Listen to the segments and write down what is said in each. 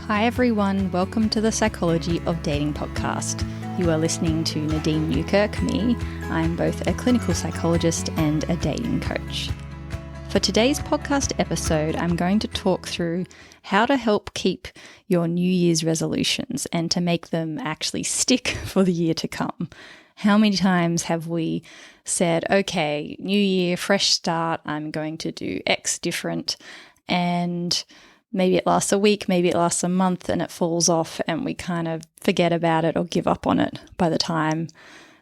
Hi everyone, welcome to the Psychology of Dating podcast. You are listening to Nadine Newkirk, me. I'm both a clinical psychologist and a dating coach. For today's podcast episode, I'm going to talk through how to help keep your New Year's resolutions and to make them actually stick for the year to come. How many times have we said, okay, new year, fresh start, I'm going to do X different, and maybe it lasts a week, maybe it lasts a month, and it falls off and we kind of forget about it or give up on it by the time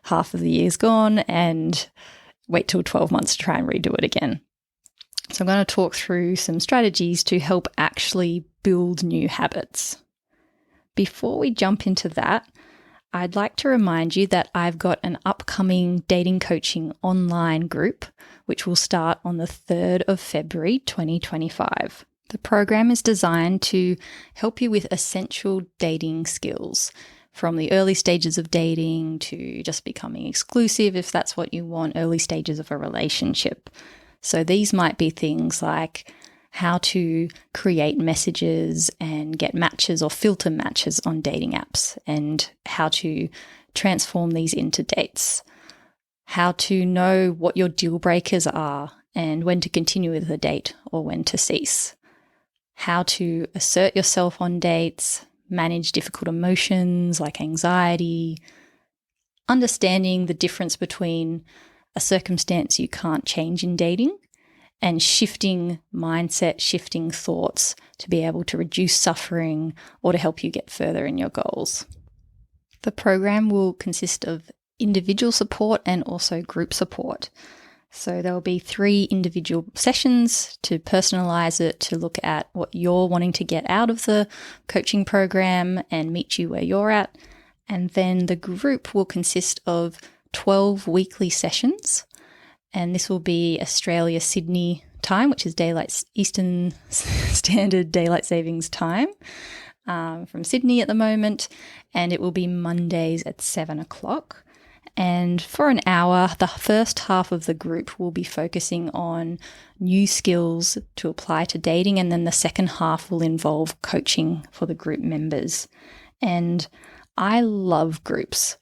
half of the year's gone and wait till 12 months to try and redo it again. So I'm going to talk through some strategies to help actually build new habits. Before we jump into that, I'd like to remind you that I've got an upcoming dating coaching online group, which will start on the 3rd of February 2025. The program is designed to help you with essential dating skills, from the early stages of dating to just becoming exclusive if that's what you want, early stages of a relationship. So these might be things like how to create messages and get matches or filter matches on dating apps, and how to transform these into dates, how to know what your deal breakers are and when to continue with a date or when to cease, how to assert yourself on dates, manage difficult emotions like anxiety, understanding the difference between a circumstance you can't change in dating and shifting mindset, shifting thoughts to be able to reduce suffering or to help you get further in your goals. The program will consist of individual support and also group support. So there will be 3 individual sessions to personalize it, to look at what you're wanting to get out of the coaching program and meet you where you're at. And then the group will consist of 12 weekly sessions. And this will be Australia, Sydney time, which is Eastern Standard Daylight Savings Time from Sydney at the moment. And it will be Mondays at 7 o'clock. And for an hour, the first half of the group will be focusing on new skills to apply to dating, and then the second half will involve coaching for the group members. And I love groups.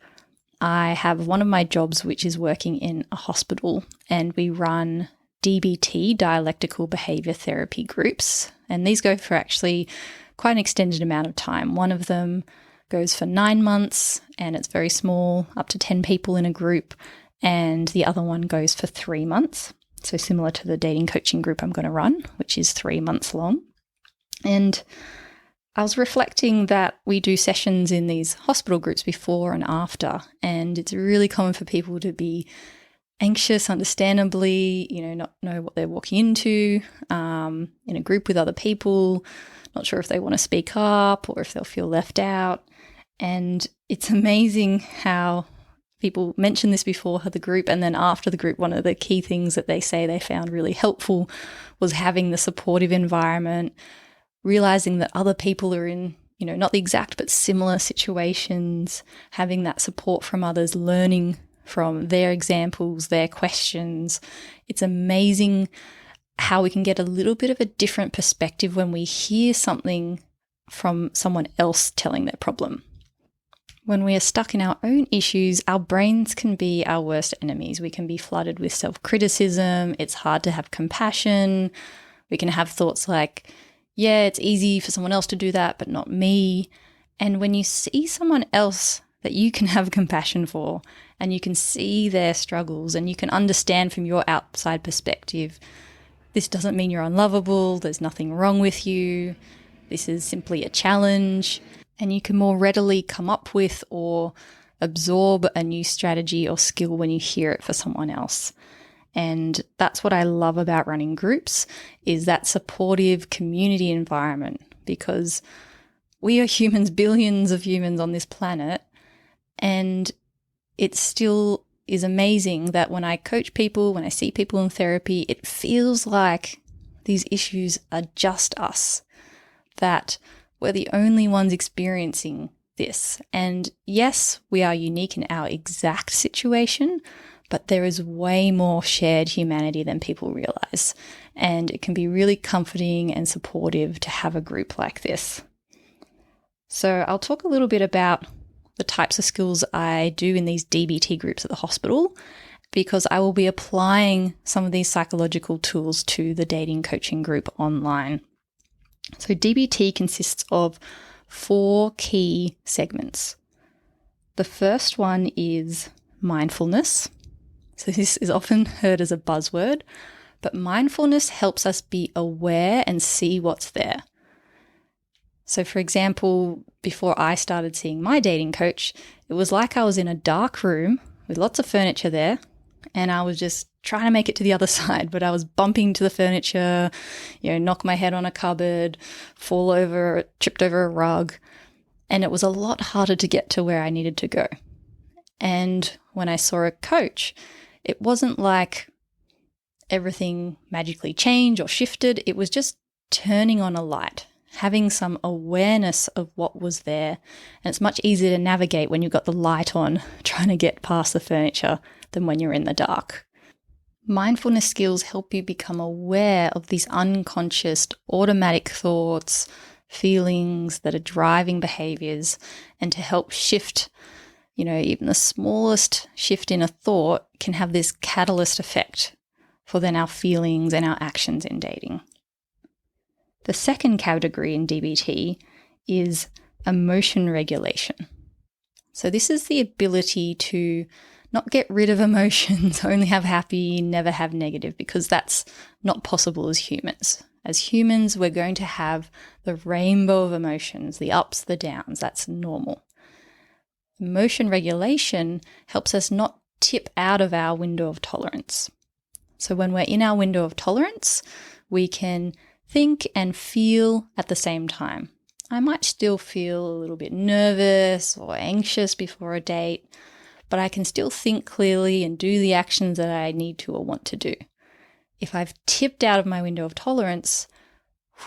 I have one of my jobs which is working in a hospital, and we run DBT, dialectical behaviour therapy groups, and these go for actually quite an extended amount of time. One of them goes for 9 months and it's very small, up to 10 people in a group, and the other one goes for 3 months. So similar to the dating coaching group I'm going to run, which is 3 months long. And I was reflecting that we do sessions in these hospital groups before and after, and it's really common for people to be anxious, understandably, not know what they're walking into, in a group with other people, not sure if they want to speak up or if they'll feel left out. And it's amazing how people mention this before the group, and then after the group, one of the key things that they say they found really helpful was having the supportive environment, realizing that other people are in, not the exact but similar situations, having that support from others, learning from their examples, their questions. It's amazing how we can get a little bit of a different perspective when we hear something from someone else telling their problem. When we are stuck in our own issues, our brains can be our worst enemies. We can be flooded with self-criticism. It's hard to have compassion. We can have thoughts like, yeah, it's easy for someone else to do that, but not me. And when you see someone else that you can have compassion for, and you can see their struggles, and you can understand from your outside perspective, this doesn't mean you're unlovable, there's nothing wrong with you, this is simply a challenge, and you can more readily come up with or absorb a new strategy or skill when you hear it for someone else. And that's what I love about running groups, is that supportive community environment, because we are humans, billions of humans on this planet, and it still is amazing that when I coach people, when I see people in therapy, it feels like these issues are just us, that we're the only ones experiencing this. And yes, we are unique in our exact situation, but there is way more shared humanity than people realize. And it can be really comforting and supportive to have a group like this. So I'll talk a little bit about the types of skills I do in these DBT groups at the hospital, because I will be applying some of these psychological tools to the dating coaching group online. So DBT consists of 4 key segments. The first one is mindfulness. So this is often heard as a buzzword, but mindfulness helps us be aware and see what's there. So for example, before I started seeing my dating coach, it was like I was in a dark room with lots of furniture there, and I was just trying to make it to the other side, but I was bumping into the furniture, knock my head on a cupboard, fall over, tripped over a rug, and it was a lot harder to get to where I needed to go. And when I saw a coach, it wasn't like everything magically changed or shifted. It was just turning on a light, having some awareness of what was there. And it's much easier to navigate when you've got the light on, trying to get past the furniture, than when you're in the dark. Mindfulness skills help you become aware of these unconscious, automatic thoughts, feelings that are driving behaviors, and to help shift, even the smallest shift in a thought can have this catalyst effect for then our feelings and our actions in dating. The second category in DBT is emotion regulation. So this is the ability to not get rid of emotions, only have happy, never have negative, because that's not possible as humans. As humans, we're going to have the rainbow of emotions, the ups, the downs. That's normal. Emotion regulation helps us not tip out of our window of tolerance. So when we're in our window of tolerance, we can think and feel at the same time. I might still feel a little bit nervous or anxious before a date, but I can still think clearly and do the actions that I need to or want to do. If I've tipped out of my window of tolerance,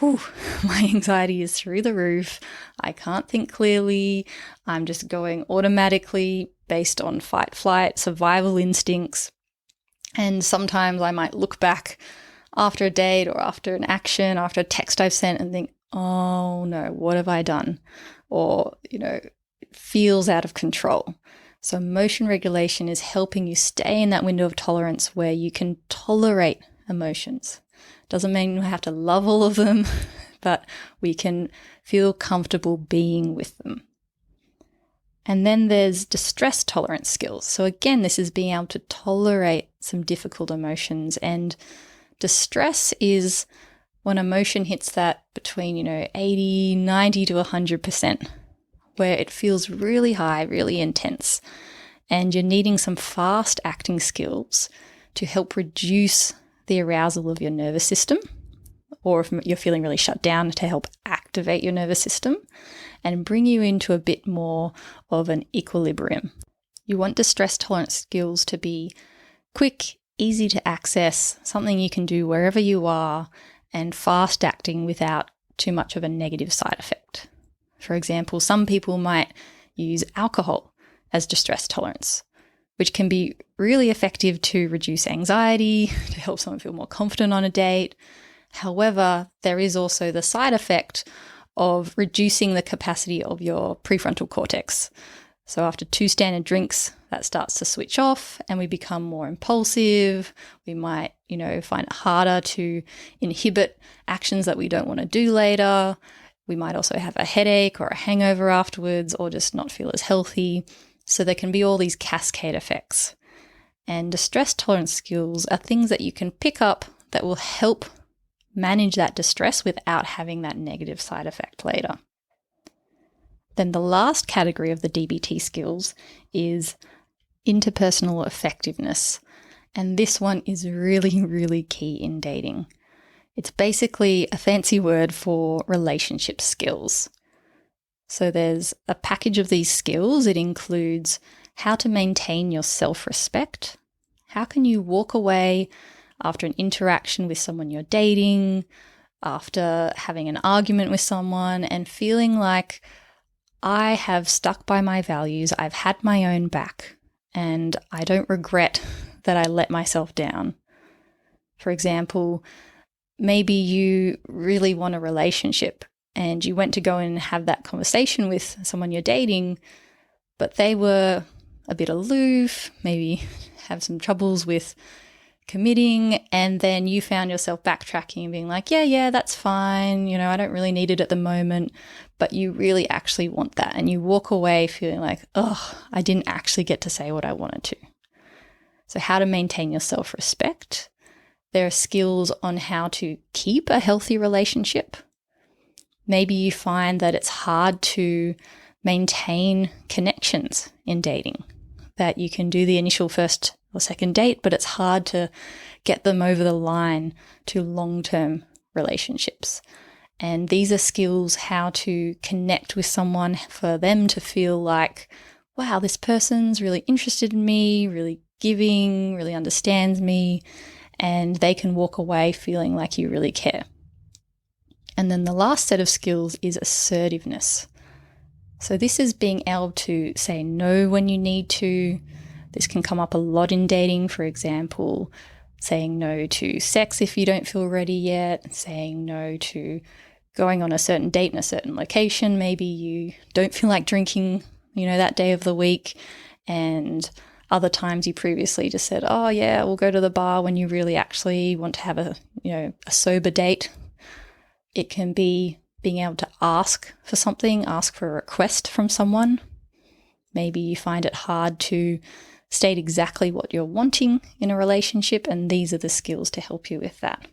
my anxiety is through the roof. I can't think clearly. I'm just going automatically based on fight, flight, survival instincts. And sometimes I might look back after a date or after an action, after a text I've sent, and think, oh no, what have I done? Or, it feels out of control. So emotion regulation is helping you stay in that window of tolerance where you can tolerate emotions. Doesn't mean we have to love all of them, but we can feel comfortable being with them. And then there's distress tolerance skills. So again, this is being able to tolerate some difficult emotions. And distress is when emotion hits that between, 80, 90 to 100%, where it feels really high, really intense. And you're needing some fast acting skills to help reduce the arousal of your nervous system, or if you're feeling really shut down, to help activate your nervous system and bring you into a bit more of an equilibrium. You want distress tolerance skills to be quick, easy to access, something you can do wherever you are, and fast acting without too much of a negative side effect. For example, some people might use alcohol as distress tolerance, which can be really effective to reduce anxiety, to help someone feel more confident on a date. However, there is also the side effect of reducing the capacity of your prefrontal cortex. So after 2 standard drinks, that starts to switch off and we become more impulsive. We might, find it harder to inhibit actions that we don't want to do later. We might also have a headache or a hangover afterwards, or just not feel as healthy. So there can be all these cascade effects. And distress tolerance skills are things that you can pick up that will help manage that distress without having that negative side effect later. Then the last category of the DBT skills is interpersonal effectiveness. And this one is really, really key in dating. It's basically a fancy word for relationship skills. So there's a package of these skills. It includes how to maintain your self-respect. How can you walk away after an interaction with someone you're dating, after having an argument with someone, and feeling like I have stuck by my values, I've had my own back, and I don't regret that I let myself down. For example, maybe you really want a relationship and you went to go and have that conversation with someone you're dating, but they were a bit aloof, maybe have some troubles with committing, and then you found yourself backtracking and being like, yeah, that's fine, I don't really need it at the moment, but you really actually want that, and you walk away feeling like, I didn't actually get to say what I wanted to. So how to maintain your self-respect. There are skills on how to keep a healthy relationship. Maybe you find that it's hard to maintain connections in dating, that you can do the initial first or second date, but it's hard to get them over the line to long-term relationships. And these are skills how to connect with someone for them to feel like, wow, this person's really interested in me, really giving, really understands me, and they can walk away feeling like you really care. And then the last set of skills is assertiveness. So this is being able to say no when you need to. This can come up a lot in dating, for example, saying no to sex if you don't feel ready yet, saying no to going on a certain date in a certain location. Maybe you don't feel like drinking, that day of the week, and other times you previously just said, oh yeah, we'll go to the bar, when you really actually want to have a sober date. It can be being able to ask for something, ask for a request from someone. Maybe you find it hard to state exactly what you're wanting in a relationship, and these are the skills to help you with that.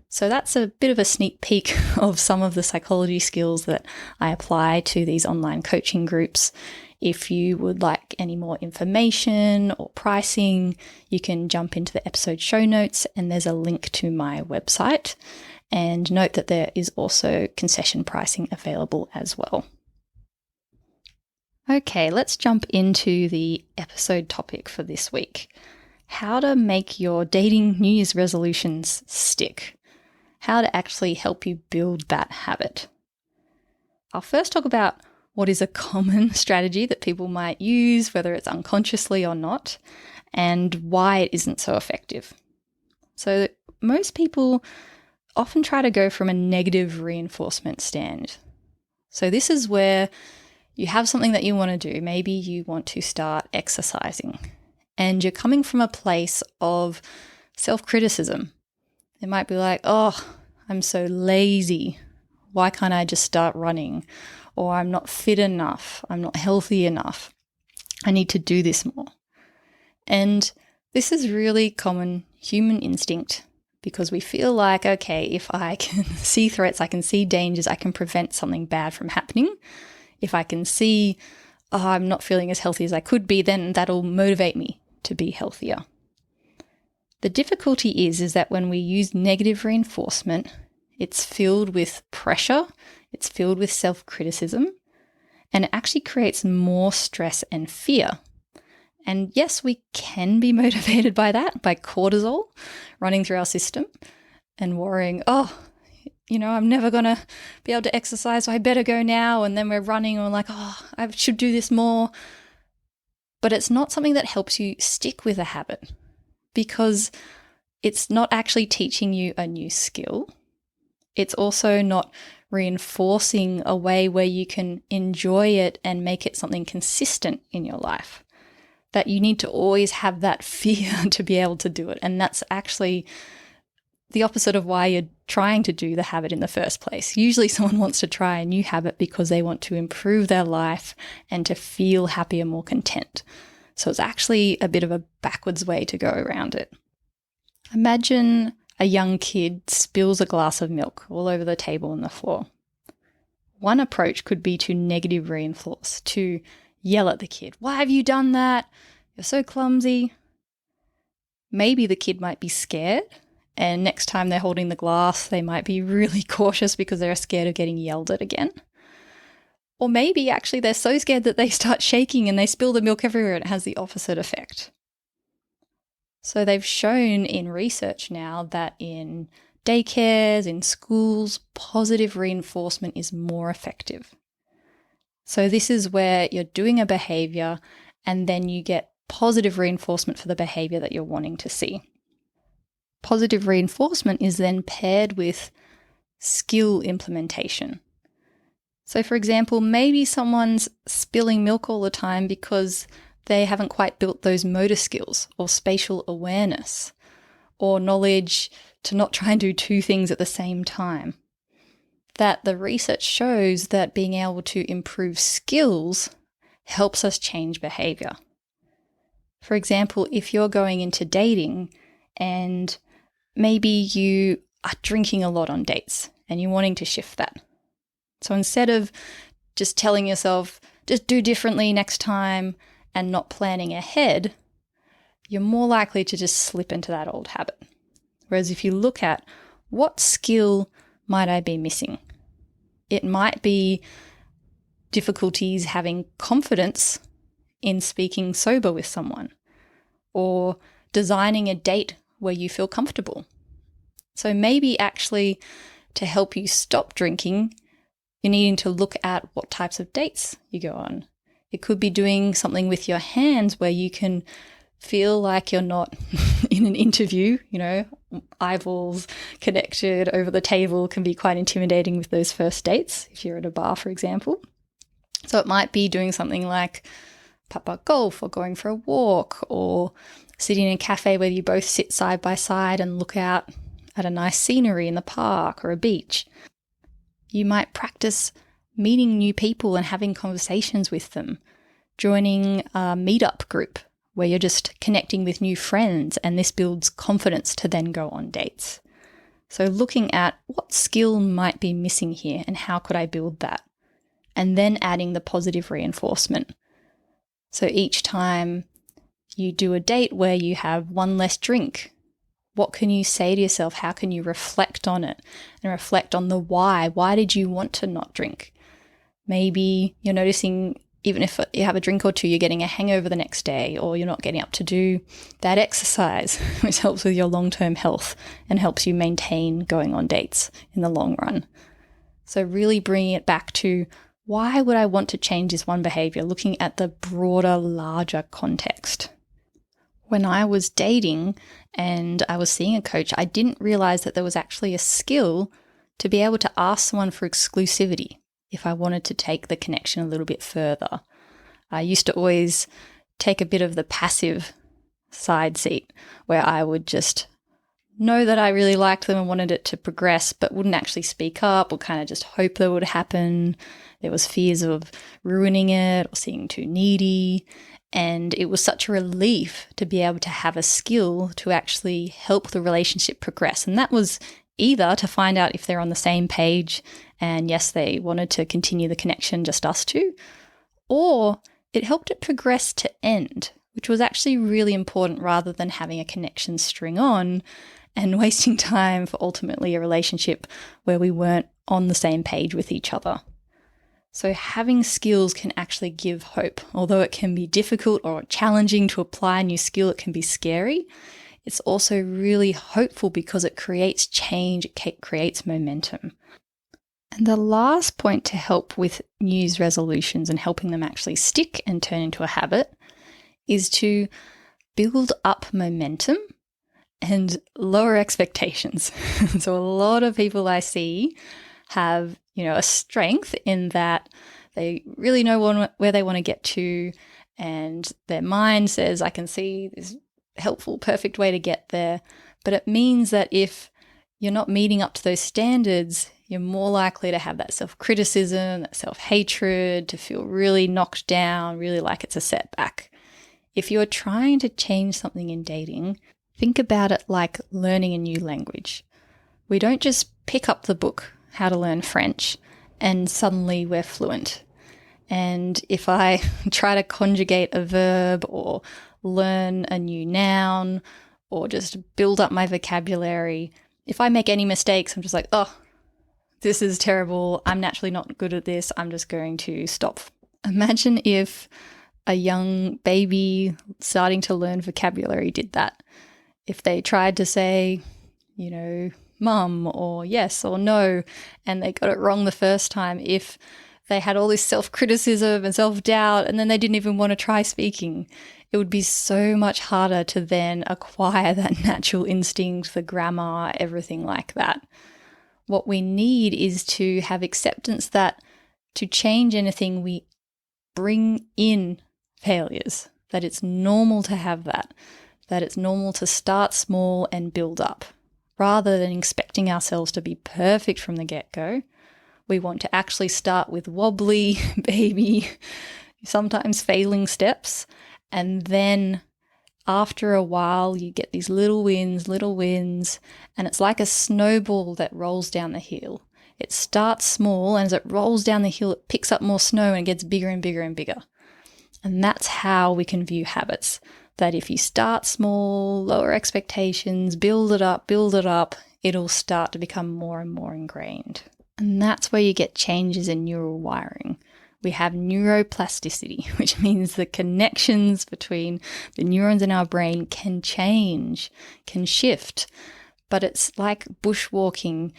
So that's a bit of a sneak peek of some of the psychology skills that I apply to these online coaching groups. If you would like any more information or pricing, you can jump into the episode show notes, and there's a link to my website. And note that there is also concession pricing available as well. Okay, let's jump into the episode topic for this week. How to make your dating New Year's resolutions stick. How to actually help you build that habit. I'll first talk about what is a common strategy that people might use, whether it's unconsciously or not, and why it isn't so effective. So most people often try to go from a negative reinforcement stand. So this is where you have something that you want to do. Maybe you want to start exercising, and you're coming from a place of self-criticism. It might be like, I'm so lazy. Why can't I just start running? Or I'm not fit enough. I'm not healthy enough. I need to do this more. And this is really common human instinct, because we feel like, okay, if I can see threats, I can see dangers, I can prevent something bad from happening. If I can see, I'm not feeling as healthy as I could be, then that'll motivate me to be healthier. The difficulty is that when we use negative reinforcement, it's filled with pressure, it's filled with self-criticism, and it actually creates more stress and fear. And yes, we can be motivated by that, by cortisol running through our system and worrying, I'm never going to be able to exercise, so I better go now. And then we're running and we're like, I should do this more. But it's not something that helps you stick with a habit, because it's not actually teaching you a new skill. It's also not reinforcing a way where you can enjoy it and make it something consistent in your life. That you need to always have that fear to be able to do it. And that's actually the opposite of why you're trying to do the habit in the first place. Usually someone wants to try a new habit because they want to improve their life and to feel happier, more content. So it's actually a bit of a backwards way to go around it. Imagine a young kid spills a glass of milk all over the table and the floor. One approach could be to negative reinforce, to yell at the kid. Why have you done that? You're so clumsy. Maybe the kid might be scared, and next time they're holding the glass, they might be really cautious because they're scared of getting yelled at again. Or maybe actually they're so scared that they start shaking and they spill the milk everywhere, and it has the opposite effect. So they've shown in research now that in daycares, in schools, positive reinforcement is more effective. So this is where you're doing a behaviour and then you get positive reinforcement for the behaviour that you're wanting to see. Positive reinforcement is then paired with skill implementation. So for example, maybe someone's spilling milk all the time because they haven't quite built those motor skills or spatial awareness or knowledge to not try and do two things at the same time. That the research shows that being able to improve skills helps us change behavior. For example, if you're going into dating and maybe you are drinking a lot on dates and you're wanting to shift that. So instead of just telling yourself, just do differently next time and not planning ahead, you're more likely to just slip into that old habit. Whereas if you look at what skill might I be missing? It might be difficulties having confidence in speaking sober with someone, or designing a date where you feel comfortable. So maybe actually to help you stop drinking, you're needing to look at what types of dates you go on. It could be doing something with your hands where you can feel like you're not in an interview, eyeballs connected over the table can be quite intimidating with those first dates, if you're at a bar, for example. So it might be doing something like putt-putt golf or going for a walk or sitting in a cafe where you both sit side by side and look out at a nice scenery in the park or a beach. You might practice meeting new people and having conversations with them, joining a meetup group where you're just connecting with new friends, and this builds confidence to then go on dates. So looking at what skill might be missing here and how could I build that? And then adding the positive reinforcement. So each time you do a date where you have one less drink, what can you say to yourself? How can you reflect on it and reflect on the why? Why did you want to not drink? Maybe you're noticing even if you have a drink or two, you're getting a hangover the next day, or you're not getting up to do that exercise, which helps with your long-term health and helps you maintain going on dates in the long run. So really bringing it back to why would I want to change this one behavior, looking at the broader, larger context. When I was dating and I was seeing a coach, I didn't realize that there was actually a skill to be able to ask someone for exclusivity if I wanted to take the connection a little bit further. I used to always take a bit of the passive side seat where I would just know that I really liked them and wanted it to progress, but wouldn't actually speak up or kind of just hope that would happen. There was fears of ruining it or seeming too needy. And it was such a relief to be able to have a skill to actually help the relationship progress. And that was either to find out if they're on the same page and yes, they wanted to continue the connection, just us two, or it helped it progress to end, which was actually really important rather than having a connection string on and wasting time for ultimately a relationship where we weren't on the same page with each other. So having skills can actually give hope. Although it can be difficult or challenging to apply a new skill, it can be scary. It's also really hopeful because it creates change, it creates momentum. And the last point to help with New Year's resolutions and helping them actually stick and turn into a habit is to build up momentum and lower expectations. So a lot of people I see have, a strength in that they really know where they want to get to, and their mind says, I can see this helpful, perfect way to get there. But it means that if you're not meeting up to those standards, you're more likely to have that self-criticism, that self-hatred, to feel really knocked down, really like it's a setback. If you're trying to change something in dating, think about it like learning a new language. We don't just pick up the book, How to Learn French, and suddenly we're fluent. And if I try to conjugate a verb or learn a new noun or just build up my vocabulary, if I make any mistakes, I'm just like, oh, this is terrible. I'm naturally not good at this. I'm just going to stop. Imagine if a young baby starting to learn vocabulary did that. If they tried to say, mum or yes or no, and they got it wrong the first time, if they had all this self-criticism and self-doubt and then they didn't even want to try speaking, it would be so much harder to then acquire that natural instinct, the grammar, everything like that. What we need is to have acceptance that to change anything, we bring in failures, that it's normal to have that it's normal to start small and build up. Rather than expecting ourselves to be perfect from the get-go, we want to actually start with wobbly, baby, sometimes failing steps, and then after a while you get these little wins, and it's like a snowball that rolls down the hill. It starts small, and as it rolls down the hill, it picks up more snow and it gets bigger and bigger and bigger. And that's how we can view habits, that if you start small, lower expectations, build it up, it'll start to become more and more ingrained. And that's where you get changes in neural wiring. We have neuroplasticity, which means the connections between the neurons in our brain can change, can shift. But it's like bushwalking.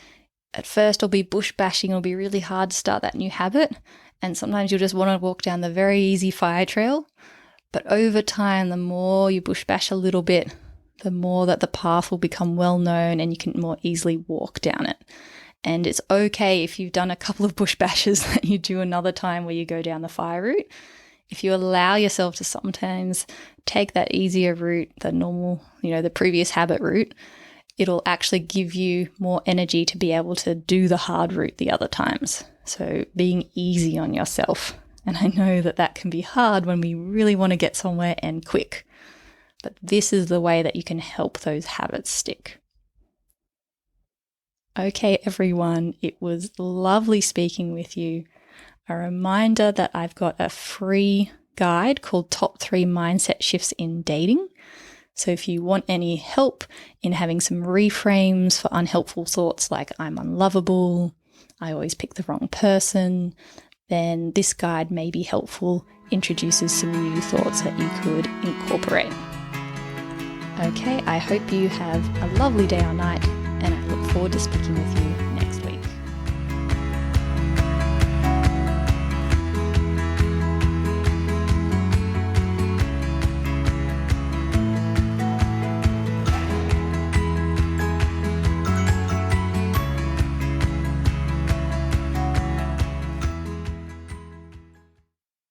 At first it'll be bush bashing, it'll be really hard to start that new habit. And sometimes you'll just want to walk down the very easy fire trail. But over time, the more you bush bash a little bit, the more that the path will become well known and you can more easily walk down it. And it's okay if you've done a couple of bush bashes that you do another time where you go down the fire route. If you allow yourself to sometimes take that easier route, the normal, the previous habit route, it'll actually give you more energy to be able to do the hard route the other times. So being easy on yourself. And I know that can be hard when we really want to get somewhere and quick. But this is the way that you can help those habits stick. Okay, everyone, it was lovely speaking with you. A reminder that I've got a free guide called Top 3 Mindset Shifts in Dating. So if you want any help in having some reframes for unhelpful thoughts like I'm unlovable, I always pick the wrong person, then this guide may be helpful, introduces some new thoughts that you could incorporate. Okay, I hope you have a lovely day or night, and I look forward to speaking with you